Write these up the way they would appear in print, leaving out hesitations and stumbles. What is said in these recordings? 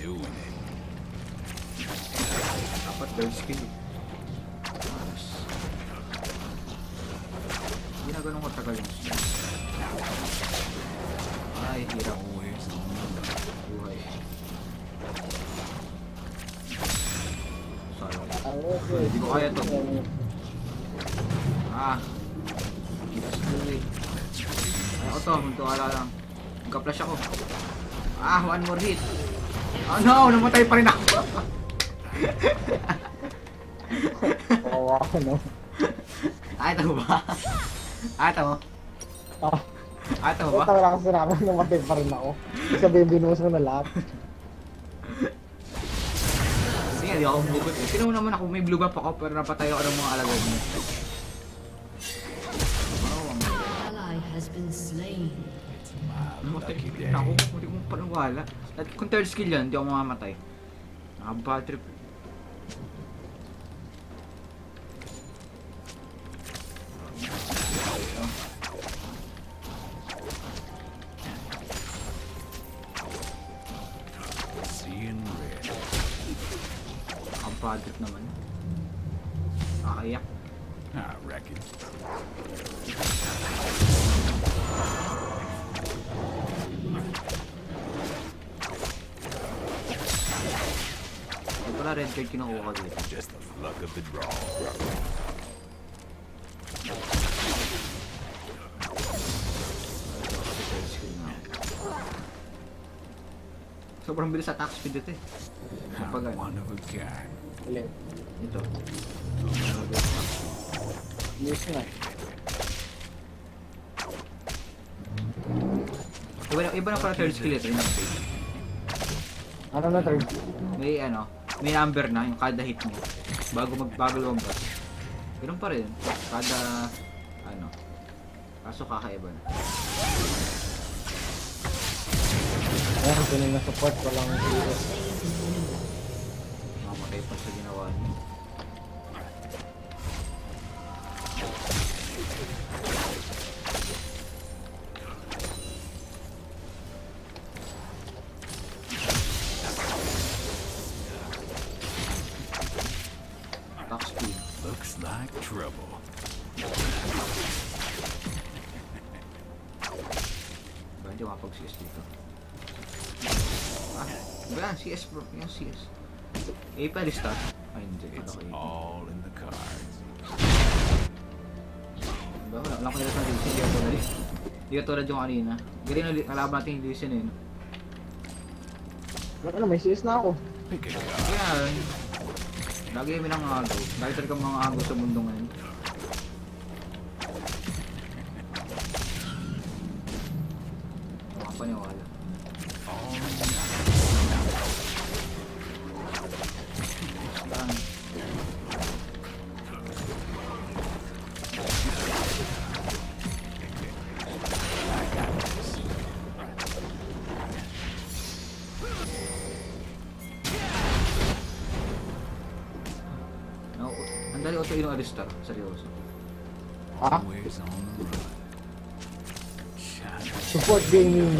doing it. Dapat third skill eh. Hindi na ganun katagal yung skill. Ay, hirap. Always on the run. Buhay. Sayang. Hindi ko kaya to. Ah. Let's do it. Ay, ako to. Magtuwala lang. Magka-flash ako. Ah, one more hit. Oh no, namatay pa rin ako. Kawawa ko, no? Ay, ito ba? Ah, ito mo? Ah, Ah, ito ba? ito wala kasi namin, namatay pa rin ako. Sabihin, binuhos mo na lahat. Sige, di ako bubot. Sino naman ako, may blue buff ako, pero napatay ako ng mga alagad mo. Oh, ang Ally has been slain. namatay. Lucky day. Naku, hindi ko panawala. At kung third skill yan, hindi ako mamamatay. Nakabad trip. Seeing red. Nakabad trip naman. Nakakayak. I reckon. Ito pala red card kinukuha ko dito. Just the luck of the draw. Third skill na ako. Sobrang bilis attack speed ito eh. Kapag I'm ano, one of a kind. Ulit. ito. News na. Iba na pala third skill ito. Ano na third? May ano, may number na yung kada hit mo. Bago lumabas. Ganun pa rin. Kada ano. Kaso kakaiba na. Ayan, tuloy na support, walang hero. Mamatay pa sa ginawa niya. Attack speed. Looks like trouble. Ba, hindi makapag-CS dito. Ah, ba yan? CS bro. Yan CS. Eh, pwede start. Ay, hindi. Ano It's kayo? all in the cards. Ba, wala ko nila sa Lucian. Hindi ka tulad. Hindi ka tulad yung kanina. Galing na kalaban natin yung Lucian eh. Ano, may CS na ako. Pick a card. Kaya, lagi kami ng agaw. Lagi talaga mga agaw sa mundo ngayon. Makapaniwala. All in Parang, I got this. no, ang dali auto yung alistar. Seryoso. Ha? Always on the run. Shot. Support gaming.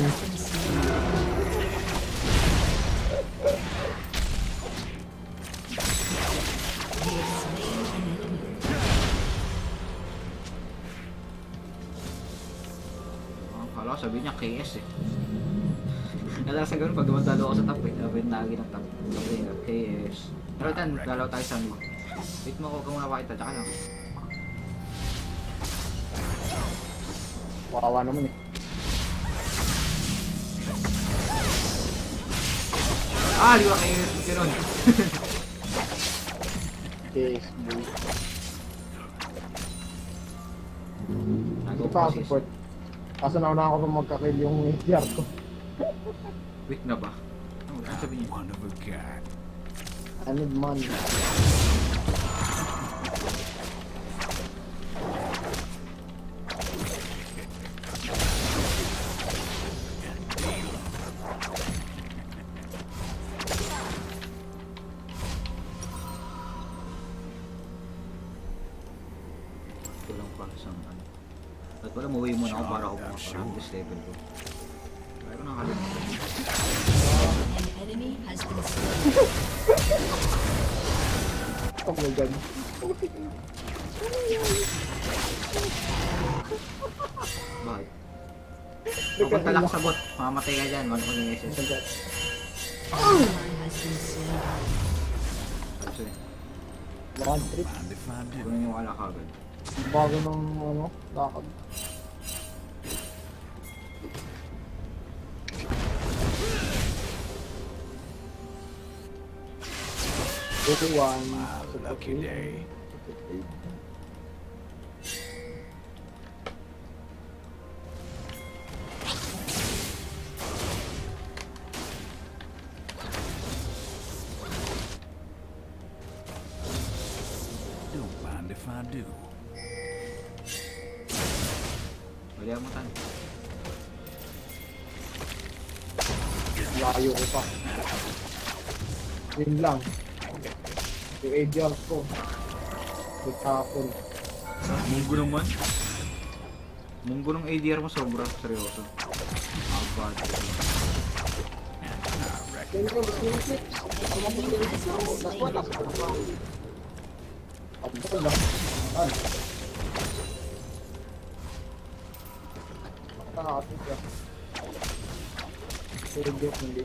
Kala ko sabihin niya KS eh. Kadalasan ganun pag dumadalo ako sa top eh. Sabihin lagi ng top. Sabihin nga KS. Pero tan, dalaw tayo sa mid. Wait mo ko kung muna pakita. Tsaka lang. Wawa naman eh. Ah, di ba KS? Ganun. CS, boy. Nago Hindi pa ako po support. Kaso nauna ako pa magka-kill yung APR ko. Weak na ba? Ano sabihin niya? One of a kind. I need money. Kulang pa sa ano. At wala, maway muna ako para ako makaparang this level ko. Pero nakalimutan. An enemy has been slain. Oh my god. Bakit? Pupunta lang sa bot. Mamamatay ka dyan. Ano kung yung SS? Ally has been slain. Kasi, Lakad trip. Mind if I do? kunin yung wala kagad. Bago ng ano, lakad. Ito one. My lucky day. Don't mind if I do. Wala mo tan. Layo ko pa. Yun lang. Yung ADR ko. Nagkapon. Munggo naman. Munggo ng ADR mo sobra. Seryoso. Bad. Yan ko, sinisip. Ang mga sinisip ako. Nakwala sa trabaho. Ang wala. Ay. Nakakasip ka. Hindi.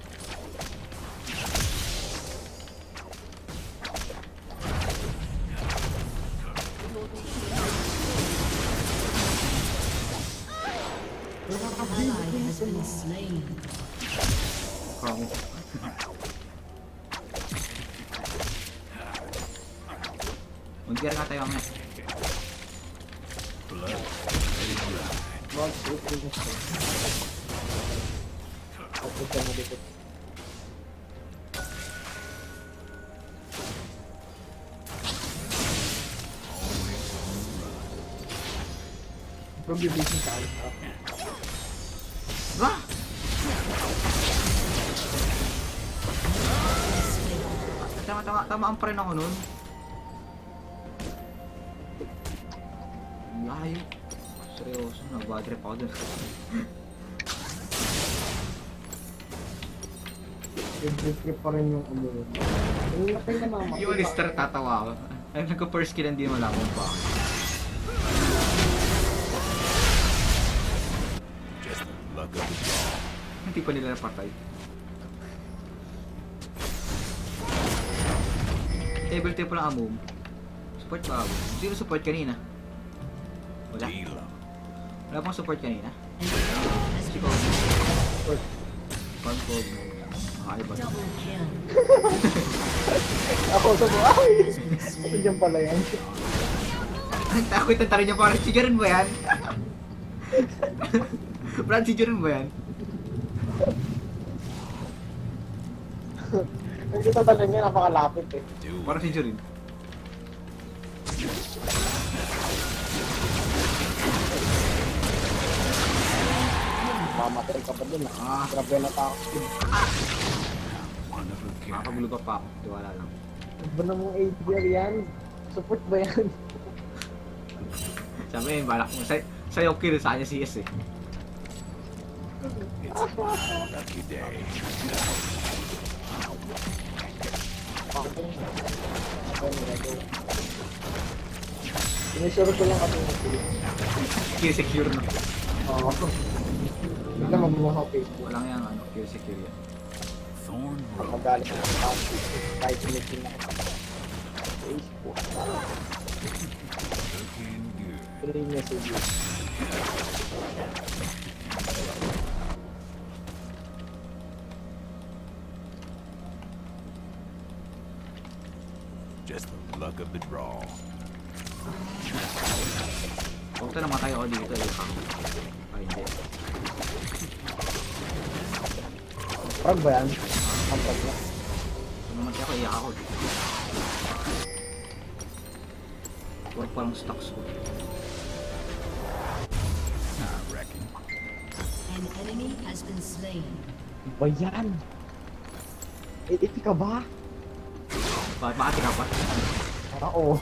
Ally has been slain. Kamo. Mag-gear nga tayo mamaya. Blood. Let it dry. Mag, ito yung gusto. Tapos ka mo dito. Pag-ibigin ka alis ka. Ba? Tama pa rin ako nun. Layo. Seryoso, nag-bad trip ako dun. Trip pa rin yung ano. Yung laki na mama. Yung Alistair tatawa ako. Ay, nagka-first kill hindi malaman pa ako. Just the luck of the draw. Hindi pa nila napatay. Table tape lang amom. Support ba ako? Sino support kanina? Wala. Deal. Wala pang support kanina. Has Si been Kobe. First, Confog. Makaiba. double kill. ako sa buhay. Has been Ito slain. dyan pala yan. Ang takot na tarin niya parang sigarin mo yan. Brad, sigarin mo yan. Ang kita talaga niya, napakalapit eh. Do Parang sigarin. Mamatay ka pa dun ah. Grabe na tao. one of a kind. Makakagulo pa ako. Tiwala lang. Ano ba namang ADR yan? Support ba yan? Sabi, balak mo. Sa'yo kill, sa kanya CS eh. It's my lucky day. Sinisure ko lang kasi yung kill. Kill secure na. Oo. Bigla mabuha ako Facebook. Walang yung ano, kill secure yan. Thorn Pag road. magalit ako sa tao, kahit sinisin ako. Facebook. Looking good. Tuloy messages. Just the luck of the draw. Huwag na namatay ako dito eh. Ay, hindi. Prag ba yan? Kampag na. Kung namatay ako, iyak ako. Huwag parang stocks ko. I reckon. An enemy has been slain. Ba yan? Eh, iti ka ba? Bakit makati ka pa? Ah, oo.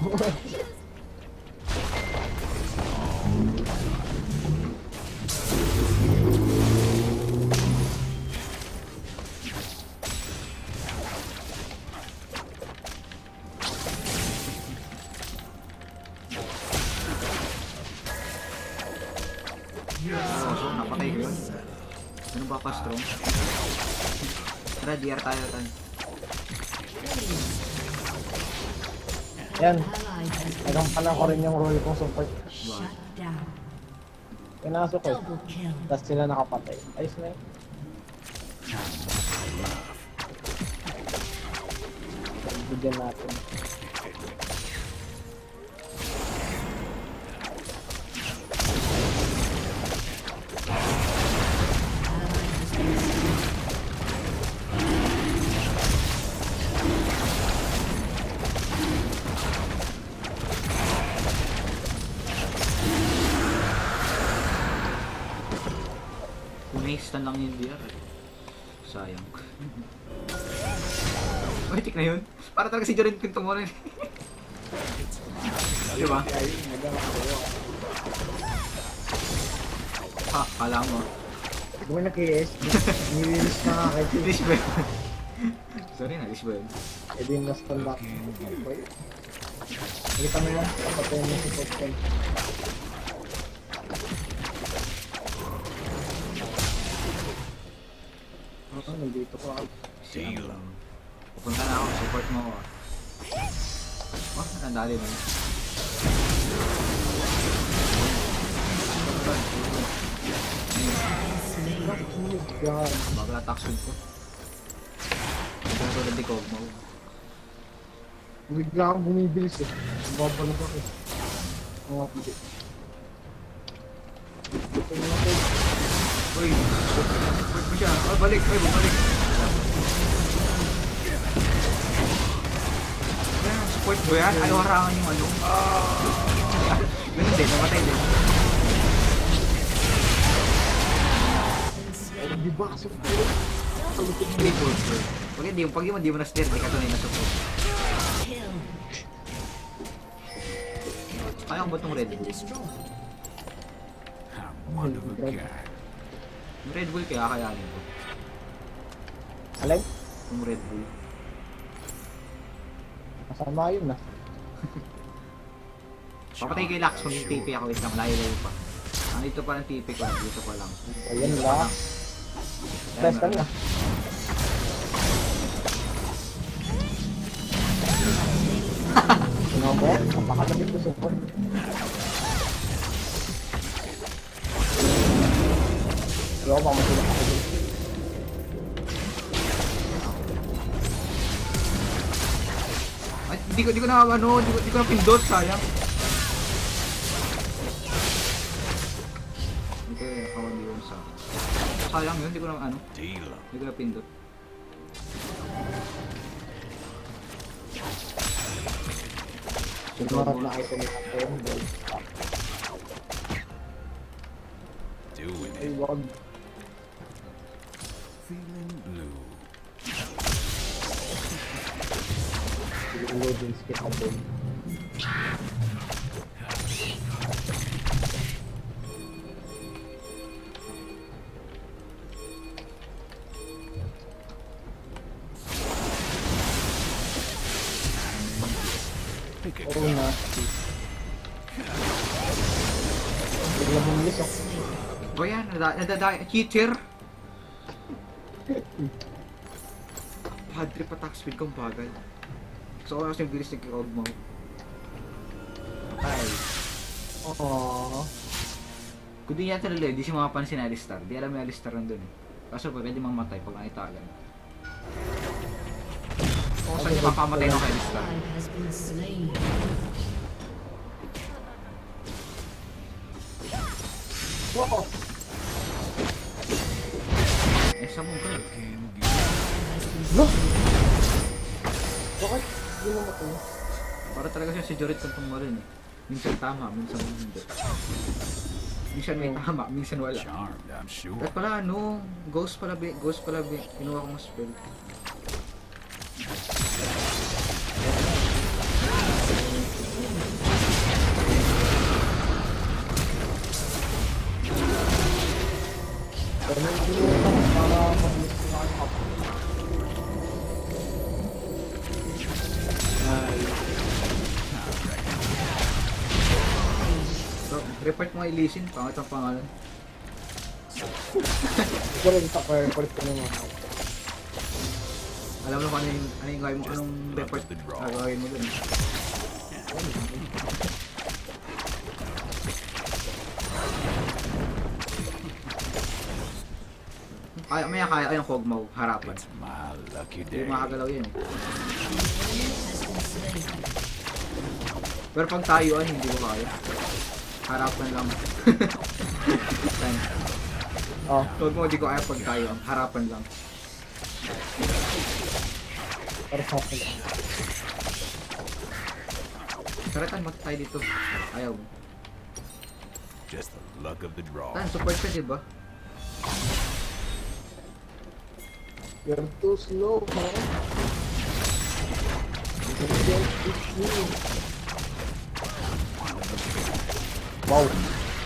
ako ka-strong. Tara, DR tayo, Tan. Yan. Ally has been Meron pala ko rin yung role kong support. shut down. Pinasok ko. Double kill. Tapos sila nakapatay. Ayos na yun. Bigyan natin. Ally has been slain. Unahistan lang yung DR eh. Sayang. Uy, tik na yun. Para talaga si Jorin pinto mo rin. Diba? Ha, kala mo. Hindi mo na-KS. Nililis na nga kahit yun. Lish ba yun? Sorry na, Lish ba yun? E di na-stand back. Nakita mo yan. Kapatay mo si Popken. Oo, nandito ko. Pupunta na ako, support mo ako. Oh, nandali na yun. Oh my God. Bagal attack speed ko. Katulad ni Kog'Maw. Bigla akong bumibilis eh. Babalog ako eh. Mga pili. Ito yung mga pili. Uy, support mo siya. Oh, balik. Uy, bumalik. Ayan, support mo yan. Ayaw harangan yung ano. Ganun din, namatay din. Ay, di ba? Support. Hindi po, sir. Pag hindi mo na-steer, di ka tunay na support. Kill Kaya ko ba itong Red been Bull? destroyed. I'm one of a guy. Yung Red Bull kaya kayanin ko. Alay? Yung Red Bull. Masama yun ah. Papatay kay Lax kung yung TP ako isang layo-layo pa. Dito pa ng TP ko, dito pa lang. Ayan lang. Press ka na. Ano ba? Napakadamit ko support. Hindi ako pamatulak ako dun. Ay, di ko na ano, di ko na pindot, sayang. Hindi ko nakawan yun sa... Sayang yun, di ko na ano, di ko na pindot. Sumarap na item natin. Doing Ay, it. wag. Feeling blue. Siguro din skip ako dun. Pick a Oo na. Bigla bumilis ako. O yan, nadadaya, cheater! Bad trip attack speed kong bagal. So, ako kasi yung bilis ni Kog'Maw. Ay. Oo. Kung di yata nila, di siya makapansin na Alistar. Di alam yung Alistar nandun eh. Kaso pwede mamatay pag nakitagan. O saan niya mapamatay ng Alistar? Ally has been slain. Wow! Eh, saan mo ka? No! Bakit? Hindi mo matay. Para talaga siya si Jorit kung tumarin eh. Minsan tama, minsan hindi. Minsan may tama, minsan wala. Charmed, I'm sure. At pala ano, ghost pala, kinuha kong spell. Pero hindi mo ito para mabilis ko na ang up. So, report mo kay Lee Sin, pangit ang pangalan. Siguro yung sa-report ko naman. Alam mo kung ano yung gawin mo, anong report gagawin mo dun. Kaya yung Kog'Maw, harapan. It's my lucky Hindi day. makagalaw yun eh. Has been slain. Pero pag tayuan, hindi ko kaya. Harapan lang. Thanks. Oh, Kog'Maw, hindi ko kaya pag tayuan. Harapan lang. para sa akin. Karatan, mag tayo dito. Ayaw. Just the luck of the draw. Tan, support ka diba? You're too slow, man. You can't beat me. Wow.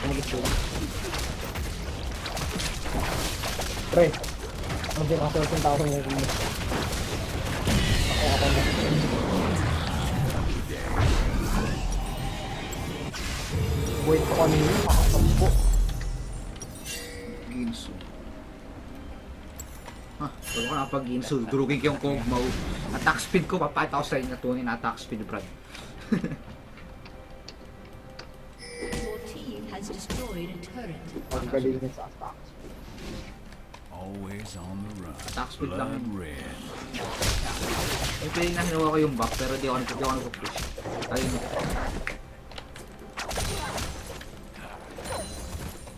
Ano gusto yun? Pre, ano din kasi yung tao ng room mo? Ako na. Wait ko kanina, nakasampo. Ginsu. Ha, wala ko nakapag-Ginsu. Durugin ko yung Kog'Maw. Attack speed ko, papakita ko sa inyo na tunay na attack speed, Brad. Your team has destroyed a turret. Ang galing niya sa attack. Always on the run. Attack speed lang Blood yun. red. May feeling na hinawa ko yung back, pero di ako nag-push. Ayun.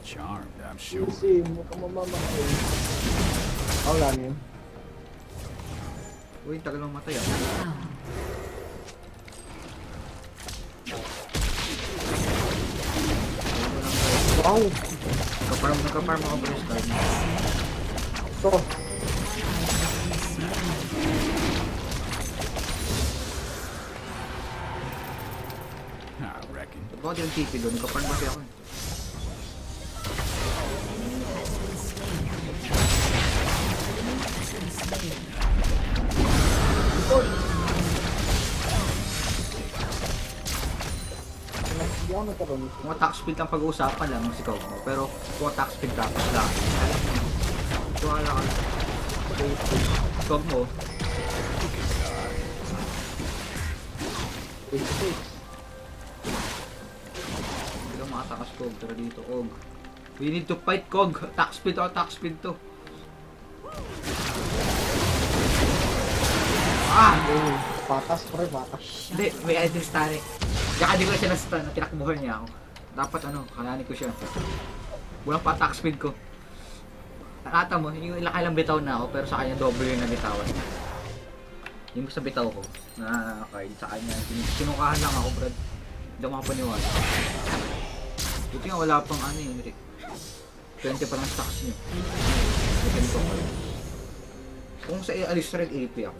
Charmed, I'm sure. Kasi, mukhang mamamatay. Wala niyo. Uy, tagal lang matay ah. Down. Wow! Nagka-farm ako pa yung start. Ito, I reckon. Baka di yung TP doon, nagka-farm kasi ako eh. hindi ako nagkaroon nito. Kung attack speed ang pag-uusapan lang si Kog'Maw, pero kung attack speed tapos lang. Ito wala ka. Kog'Maw, 86. hindi lang makatakas Kog, pero dito Og. We need to fight Kog, attack speed to, attack speed to. Ah! Oh, patas pre, patas. Hindi, may items tari. Kaya di ko siya na-stun, tinakbuhan niya ako. Dapat kalanin ko siya. Walang pa attack speed ko. Nakata mo, yung ilang bitaw na ako, pero sa kanya double yung nabitawan. Yung sa bitaw ko, na card, sa kanya, sinukahan lang ako, Brad. Hindi ako makapaniwala. Buti nga wala pang yung 20 pa lang stocks niyo. Ganito ko. Kung sa Alistair AP ako.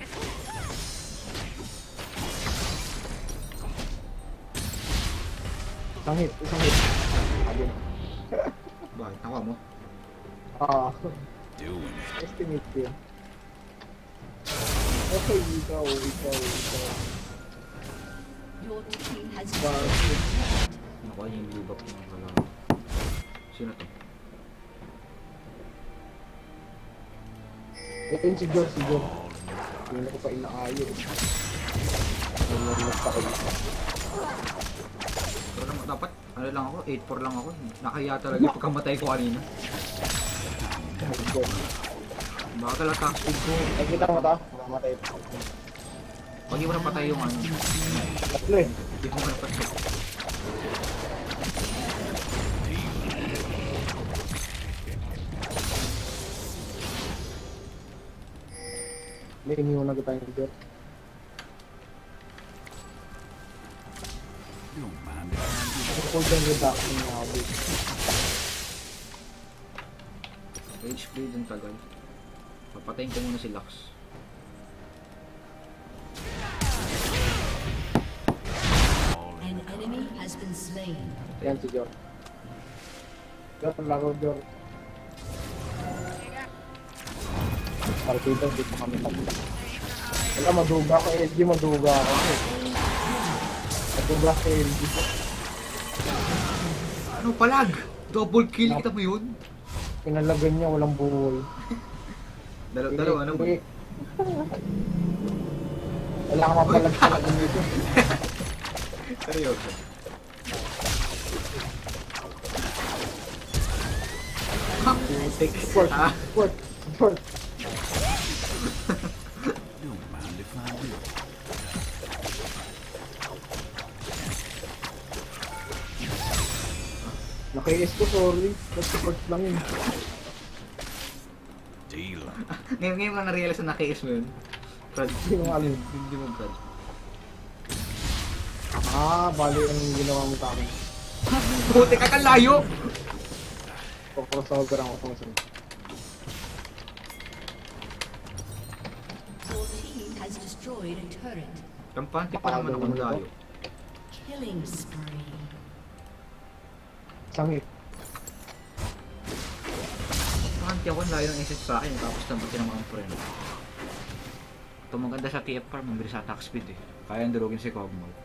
Isang hit. Ayun. Bakit? Tawa mo? Ah, Doing it. estimate ko yun. Okay, ikaw. Your team has Bakit? Nakuha niya yung blue buff ng wala. Sino to? Ayun si George. Hindi ko pa inaayo. Naglalap pa kayo. Pero dapat, lang ako, 8-4 lang ako. Nakaya talaga yung pagkamatay ko kanina. Bagal attack speed ko. Nakita mo ta? Mamatay pa. Pag di mo napatay yung Tatlo eh. Di mo napatay. May iniwan na tayo ng George. You don't mind it. Full time reduction na ako. Rage blade yung tagal. Papatayin ko muna si Lux. an enemy has been slain. Yan si George. George, laro George. Partida, di pa kami tapos. Wala, maduga ako. LG, maduga ako. Maduga ako LG. Ano palag? Double kill kita mo yun? Pinalagan niya, walang buhay. Dalawa naman. Hindi. Wala ka mapalag-palag dito. Seryoso. Ha? Putik. Sport, Ah, sport, sport. Don't mind if I do. Naki-S ko, sorry. Nag-support lang yun. Deal. ngayon ko na-realize na naki-is mo yun. Brad, Hindi mo alam. hindi mo Brad. Bali ang ginawa mo sa akin. Putik ka layo! Crossover ako sa masunod. Your team has destroyed a turret. Kampante pa naman akong layo. Killing spree. Sangit. Kampante ako layo ng SS sa akin, tapos tambatin ng mga friend. Ito maganda sa TF farm, mabilis sa attack speed eh. Kaya durugin si Kog'Maw.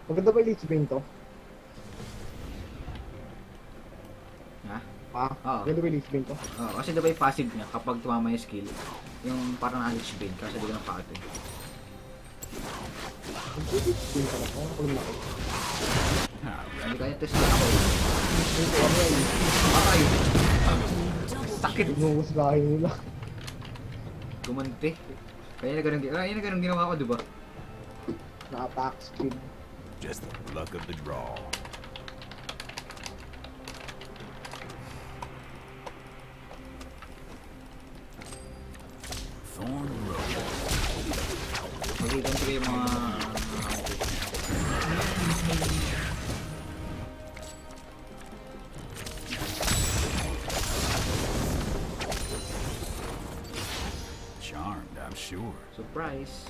Maganda ba yung Lich Bane to? Ha? Oo. Maganda ba yung Lich Bane to? Oo, kasi diba yung passive niya kapag tumama yung skill, yung parang na-Lich Bane, kasi di ko napakate. Maganda Lich Bane talaga. Ano ko lang ako? Hindi kaya test na ako. Ito ano yun? Patay! Sakit! Inuusgahin nila. Gumanti. Kaya na ganun ginawa ko, diba? Na-attack speed. Just the luck of the draw. Thorn Road. Magiganti kayo mga... Charmed, I'm sure. Surprise!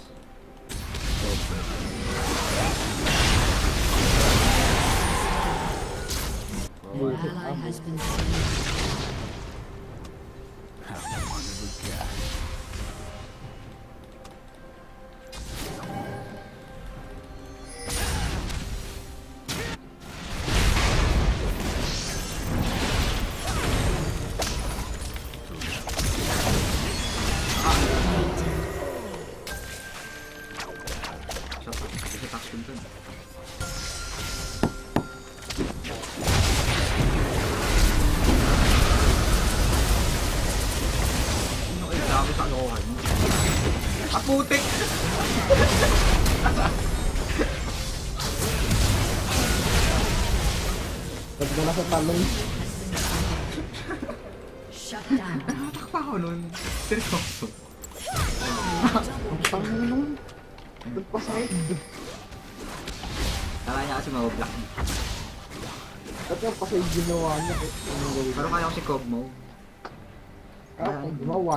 An ally has been slain. How wonderful cat. Sa tax speed dun. Ano kayo dami sa alohan mo? Putik! Pag na nasa talon, Shut down. Nakatakpa ako nun. Seryoso. ang tanga na naman. Nagpasahid. Kala niya kasi mabablock. Dati ang pasahid ginawa niya. Anong gawin? Pero kaya ko si Kog'Maw. Kung gumawa,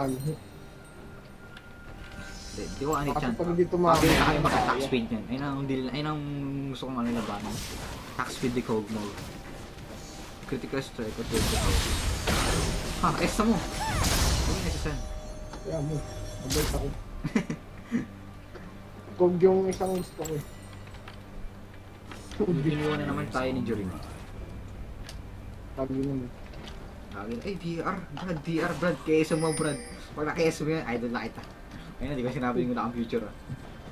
Di ko anit Kasi yan. pag hindi tumama, Pag hindi hindi maka-tax kaya. speed yan. Ayun ang gusto kong ano labanan. Tax speed ni Kog'Maw. Critical strike o 20,000. Ha, esta mo! Hindi na siya. kaya mo, mabait ako. Kung yung isang gusto ko eh. Iniwan na naman tayo ni Jorin. Sabi nun eh. Sabi na, Brad, VR, Brad, KS mo, Brad. Pag na-KS mo yan, idol na kita. Ayun na, di ba sinabi mo na ang future, ah.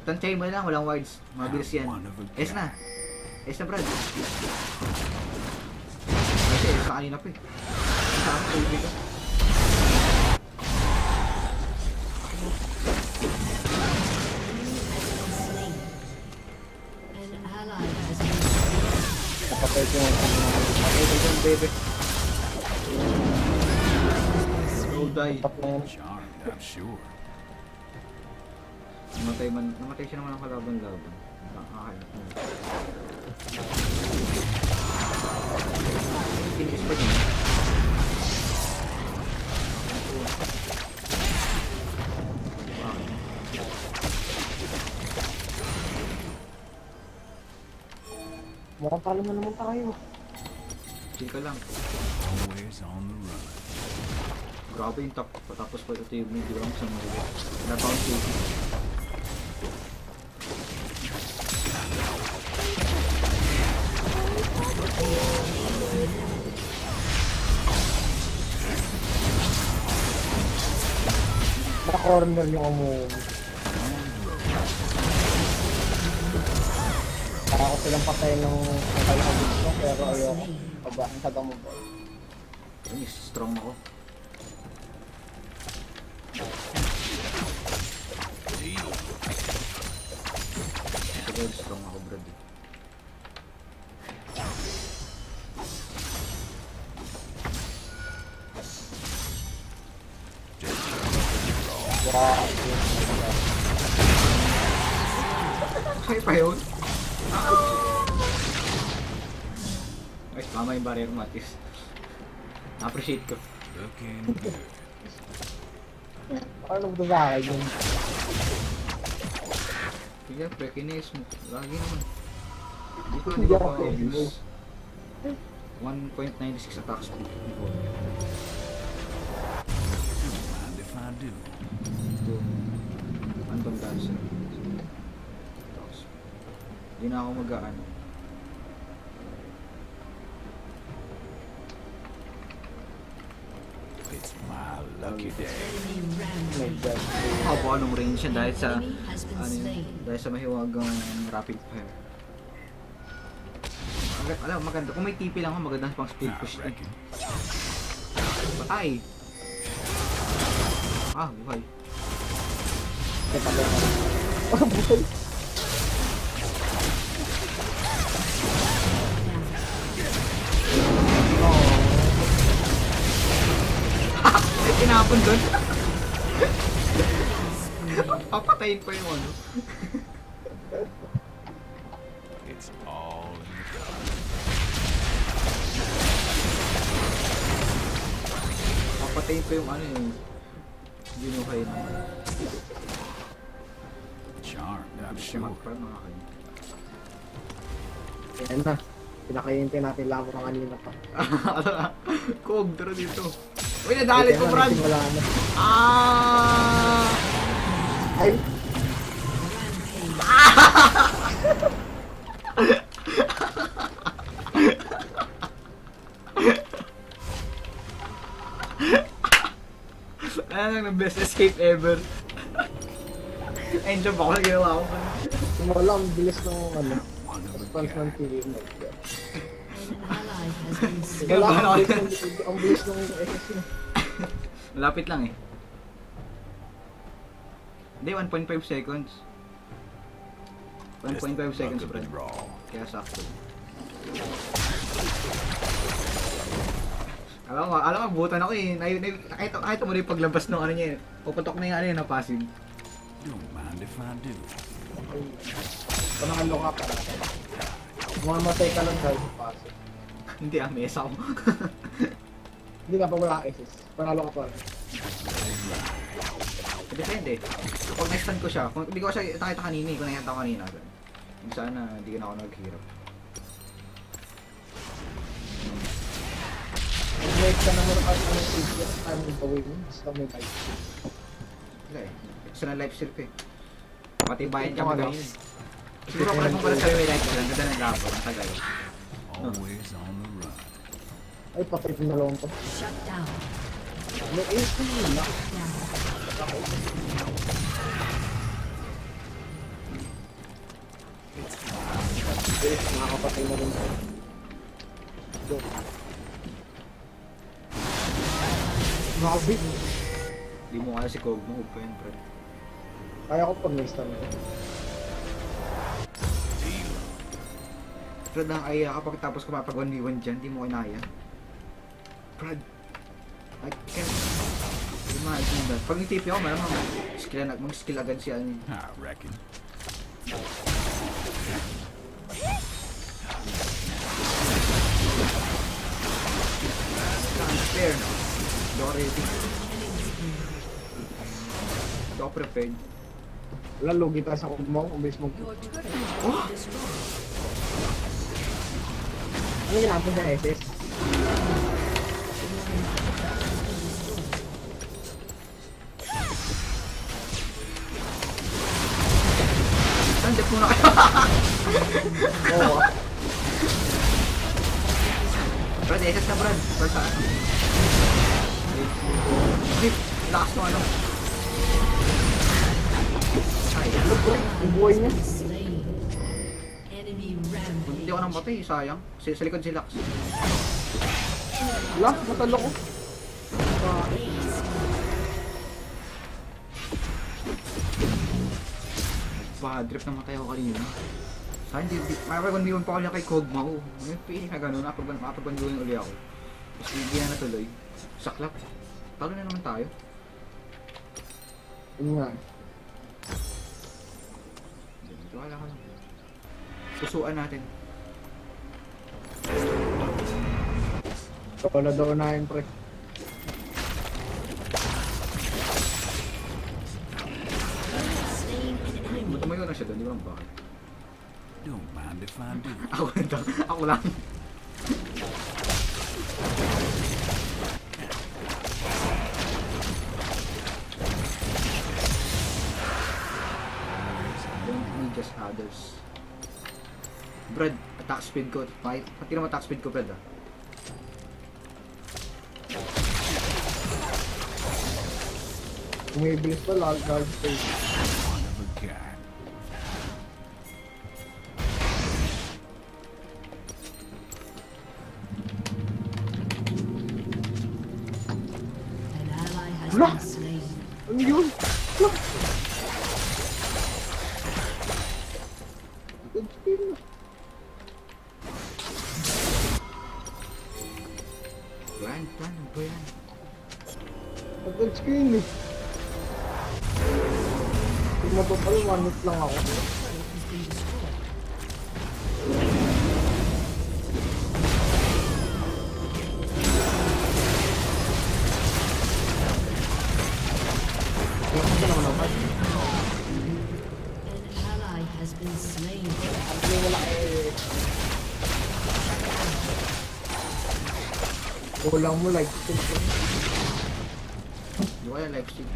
Tansay mo lang, walang wards. Mabilis yan. S na. S na, Brad. Kasi, S na kanina pa eh. Sa ako, tubig ka. An ally has been slain. Napatay ko yung Okay, ito bebe. Oh, die. tap na yan. Charmed, I'm sure. Namatay siya naman ang kalaban-laban. Finish pa niya. Mukhang talo na naman tayo. Chill ka lang. Always on the run. Grabe yung top. Patapos pa ito yung medyo lang sa mga na-bounce city. Na-corner yung umuwi. Para ko silang patayin ng kalakabit ko, pero ayoko. Aba, ang tagang mo ba? Ayun, strong ako. Sige, strong ako, bro. Wow. Kaya pa yun? Ay, tama yung barrier mo, Matis. Na-appreciate ko. Looking good. Paano mo sa akin yun? Siyempre, kinis mo. Lagi naman. Hindi ko Hindi hindi ako ko pwede. use. 1.96 attack speed. Mind if I do? Ito. Phantom Dancer. Attack speed. Hindi na ako mag-ano. It's my lucky day. Enemy rampage. My God. Haba anong range siya dahil sa Enemy has been ano yun, slain. dahil sa mahiwagang rapid fire. Alam, maganda. Kung may TP lang ako, maganda pang speed I push. reckon. Patay! Ah, buhay. Ay, patay na. Oh, buhay. Eh, tinapon doon. Papatayin pa yung ano. It's all in the dark. Papatayin pa yung ano yung binuhay na. Charmed, I'm Siya sure. magpa mga kayo. Yan na. Pinakahintay natin labo ng kanina pa. Kog, tara dito. Uy, nadali ko, Brad! Wala na. Ah! Ay, Ano lang ng best escape ever. Enjoy ako na ginawa ko. wala. Ang bilis ng ano. One of a Response ng kind. TV. An ally has been slain. Wala. Ang bilis ng SS na. Malapit lang eh. Hindi, 1.5 seconds. 1.5 seconds, Love to Brad. be raw. Kaya sakto. Alam mo, butan ako eh. Kahit mo na yung paglabas ng ano niya eh. Puputok na yung ano yun na passing. Don't mind if I do. Panangalo ka para. Mamatay ka lang dahil sa paso. Hindi ah, mesa ako. Hindi ka pa wala SS. Panalo ka pa. Depende. Kapag na-stun ko siya, kung hindi ko siya nakita kanina, kung nakita ko kanina. Kung sana, hindi ka na ako naghihirap. Mag-make ka naman ang ano safety at time yung gawin mo. Basta may life. Wala eh. Gusto na life silk eh. Pati bayan ka Ito, ano? magaling. Siguro pala kung pala sa'yo may life silk, ganda ng gapo, ang tagal. Always on the run. Ay, patay ko na lang to. Shut down. May ace ko nila. Ace, nakakapatay na rin to. Go. Grabe. Hindi mo kaya si Kog mo, upo yun, pre. Kaya ko pag may stun ko. Brad, ang aya kapag tapos ko mapag 1v1 dyan, di mo kinaya. Brad, I can't imagine that. Pag nitipi ako, malamang mag-skill agad siya. I reckon. Unfair na. Hindi ako ready. Hindi ako prepared. Wala, lugi tayo sa kog mo. Ang bilis mo. Your turret has been destroyed. Ano ginapon sa SS? Sandip muna kayo. Oo. Brad, SS na Brad. Brad sa ano. Ay, lakas mo ano. Ay, Yung buhay niya. Slain. Enemy rampage. hindi ako nang matay, sayang. Sa likod si Lux. Wala, matalo ko. Drip na matay ako kanina. Sa hindi, mapag-1v1 pa ako niya kay Kog'Maw. May feeling na gano'n, mapag-1v1 uli ako. Tapos hindi na natuloy. Saklap. Talo na naman tayo. Yun nga. Wala ka lang. Susuan natin. Wala daw na yun, pre. Slain an enemy. Tumayo na siya doon, di ba lang bakit? Don't mind if I do. Ako lang. Ako lang. Don't need just others. Brad, attack speed ko. Pati naman attack speed ko, Brad ah. Umibilis pa, lag stage. One of a kind. An ally has Look. been slain. Ano yun? Look! Good spin na. Plan, ano ba yan? Good screen eh. Kung mapapal, 1 hit lang ako. Has been destroyed. Kaya ka naman naman. An ally has been slain. Ano wala eh. Kulang mo like Di ko kaya live stream.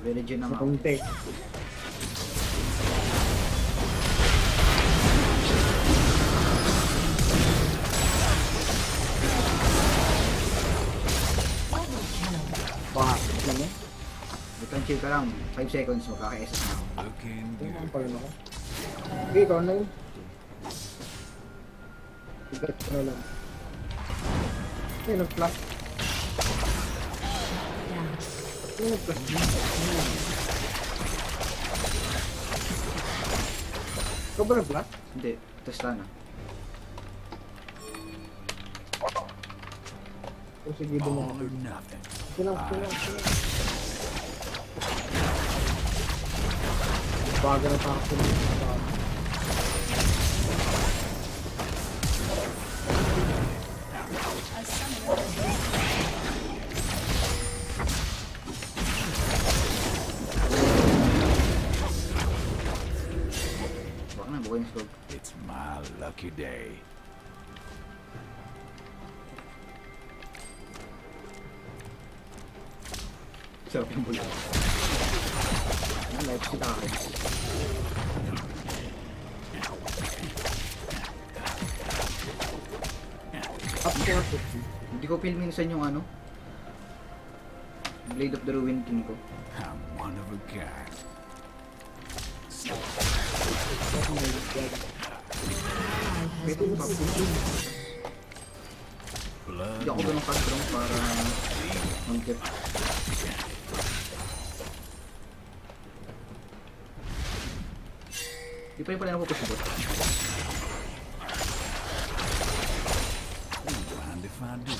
Religion naman ako. konti. Bakit? Ano? Butang chill ka lang. 5 seconds, magkaka-SS na ako. Looking Ano good. pa rin ako? Okay, ikaw na yun. Igat ko na lang. Ay, nag-flash. Ay, nag-flash. Ikaw ba nag-flash? Hindi, testa na. O sige, doon All ako. or nothing. Silang. Baga na pa ako. Baka na, buhay na slog. It's my lucky day. Sarap yung bulan. Ang live stream akin. Up ko. Hindi ko feel minsan yung ano. Blade of the Ruined King ko. I'm one of a kind. Pwede mo pa. Blood. Hindi ako ganun ka-strong para mag-get. Di pa rin pala napupush bot. Don't mind if I do.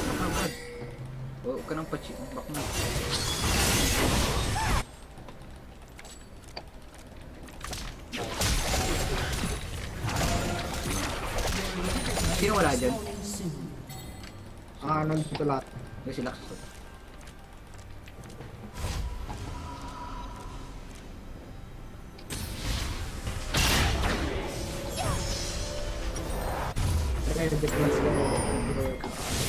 Nakakad. Huwag ka nang pachi. Back na. Sino wala dyan? Nandito lahat. Yung si Lux. May difference lang ako.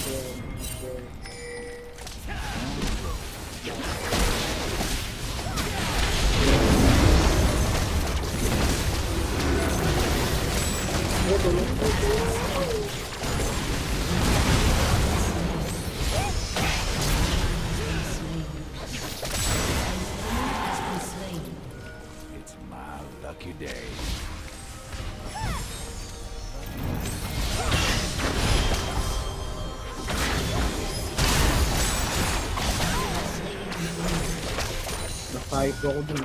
Kahit ako dun.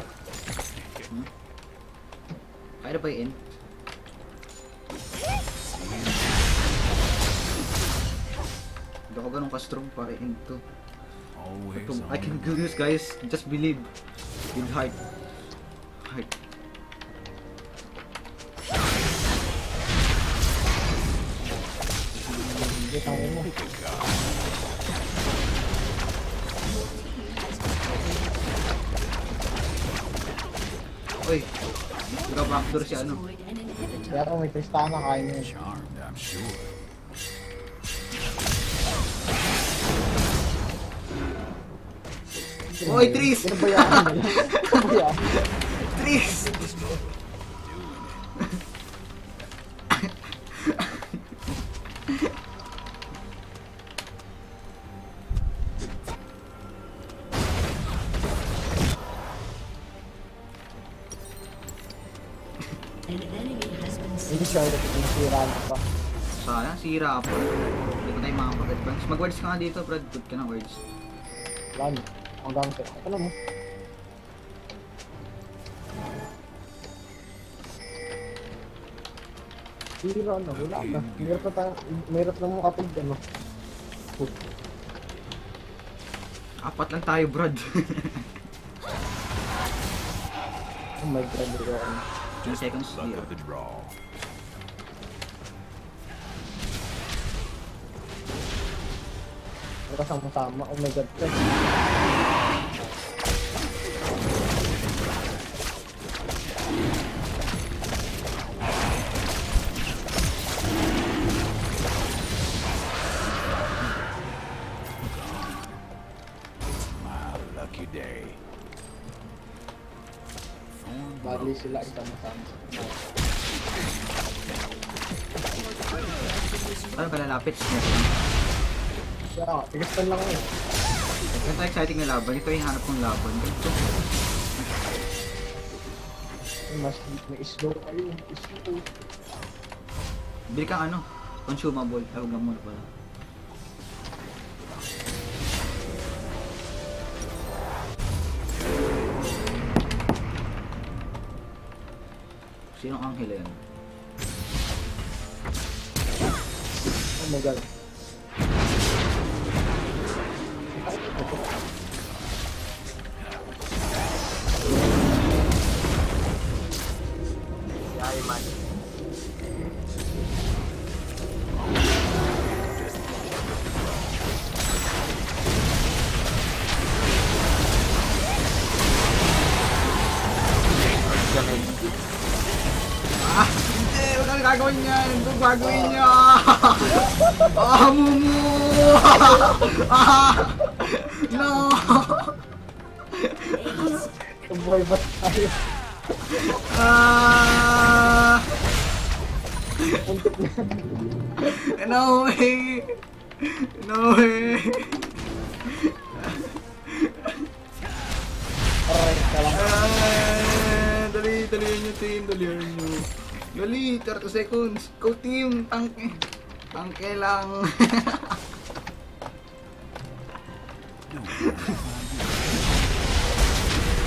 Kaya na ba i-end? Hindi ako ganun ka-strong para i-end to. Always I can do this, guys. Just believe. With heart. Heart. Hindi, tangin mo. Uy! Naka-backdoor si ano. Destroyed an inhibitor. Kaya kung may Tristana, kaya niya yun. charmed, I'm sure. Oy, Tris! Pinabayaan nila. Pinabayaan. Tris! An enemy has been Hindi siya ulit nasira na pa. Sayang, sira pa. Hindi pa tayo makapag-advance. Mag-words ka nga dito, Brad. Good ka ng words. Lan. Hanggang sa... Alam mo. Sira na, wala na. Meron pa tayo, meron na mga kapag ano. Apat lang tayo, Brad. Oh my god, bro. 2 seconds, Luck zero. of the draw. Kasama-sama. Oh my god. My lucky day. Bali sila isama-sama. Ano ka lalapit? Kaya, tigastan lang eh. Ganito exciting na laban. Ito yung hanap kong laban. Ito. Mas may slow kayo. Slow. Bili kang ano? Consumable. Ay, huwag lang muna pala. Sinong anghel yan? Oh my god. Ah! Hindi! Huwag kang gagawin yan! Huwag gagawin niya! Ah! Mumu! Ah! No! Tumboy ba tayo? Ah! Untik na. No way! No way! Alright, kalang. Ah! Dali! Dalihan nyo, team! Dalihan nyo! Dali! 30 seconds! Go, team! Tangke! Tangke lang!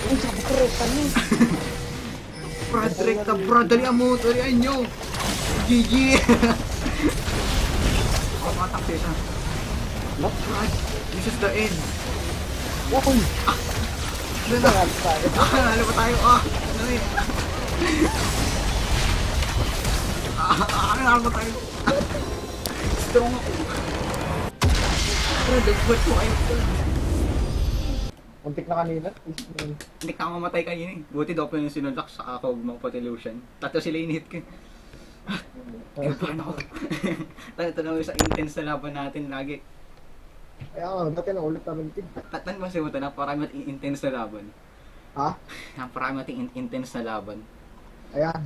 Uy, sabi ko rin, kami. Frederick ka, bro! Dalihan mo! Dalihan nyo! GG! Ako matakte siya. Lock? God, this is the end. Uy! Ano na? Nangal tayo. Ano ba tayo? Dali. Ano ba tayo? Strong ako. Pero dagbat ko kayo. Untik na kanina. Hindi ka mamatay kanina eh. Buti daw pa yung sinunlock sa ako magpati illusion. Tatlo sila inhit ko. Kinabahan ako. Tanaw sa intense na laban natin lagi. Kaya nga, dati na ulit namin tig. Tatan mo siya na parang nating intense na laban. Ha? Parang nating intense na laban. Ayan.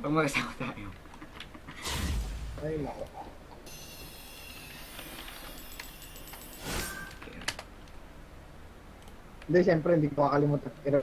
Pag magkasama tayo. Ay, nako. Hindi, siyempre, hindi ko makakalimutan.